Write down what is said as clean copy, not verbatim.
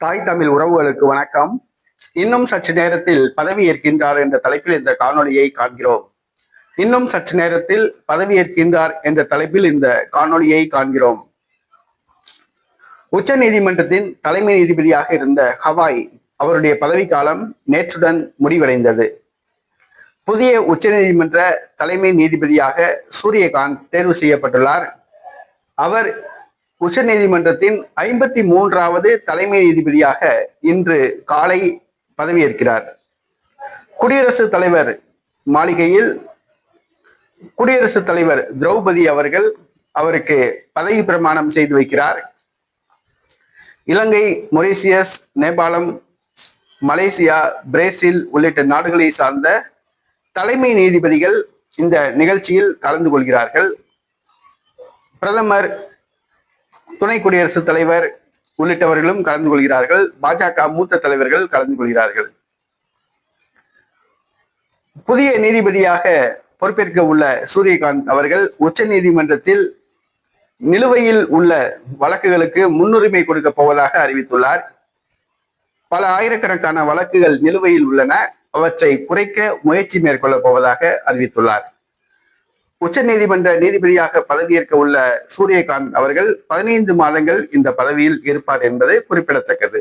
தாய் தமிழ் உறவுகளுக்கு வணக்கம். இன்னும் சற்று நேரத்தில் பதவி ஏற்கின்றார் என்ற தலைப்பில் இந்த காணொளியை காண்கிறோம். இன்னும் சற்று நேரத்தில் பதவி ஏற்கின்றார் என்ற தலைப்பில் இந்த காணொளியை காண்கிறோம். உச்ச நீதிமன்றத்தின் தலைமை நீதிபதியாக இருந்த ஹவாய் அவருடைய பதவிக்காலம் நேற்றுடன் முடிவடைந்தது. புதிய உச்ச நீதிமன்ற தலைமை நீதிபதியாக சூரியகாந்த் தேர்வு செய்யப்பட்டுள்ளார். அவர் உச்ச நீதிமன்றத்தின் 53வது தலைமை நீதிபதியாக இன்று காலை பதவியேற்கிறார். குடியரசுத் தலைவர் மாளிகையில் குடியரசுத் தலைவர் திரௌபதி அவர்கள் அவருக்கு பதவி பிரமாணம் செய்து வைக்கிறார். இலங்கை, மொரீசியஸ், நேபாளம், மலேசியா, பிரேசில் உள்ளிட்ட நாடுகளை சார்ந்த தலைமை நீதிபதிகள் இந்த நிகழ்ச்சியில் கலந்து கொள்கிறார்கள். பிரதமர், துணை குடியரசுத் தலைவர் உள்ளிட்டவர்களும் கலந்து கொள்கிறார்கள். பாஜக மூத்த தலைவர்கள் கலந்து கொள்கிறார்கள். புதிய நீதிபதியாக பொறுப்பேற்க உள்ள சூரியகாந்த் அவர்கள் உச்ச நீதிமன்றத்தில் நிலுவையில் உள்ள வழக்குகளுக்கு முன்னுரிமை கொடுக்க போவதாக அறிவித்துள்ளார். பல ஆயிரக்கணக்கான வழக்குகள் நிலுவையில் உள்ளன. அவற்றை குறைக்க முயற்சி மேற்கொள்ள போவதாக அறிவித்துள்ளார். உச்ச நீதிமன்ற நீதிபதியாக பதவியேற்க உள்ள சூரியகாந்த் அவர்கள் 15 மாதங்கள் இந்த பதவியில் இருப்பார் என்பது குறிப்பிடத்தக்கது.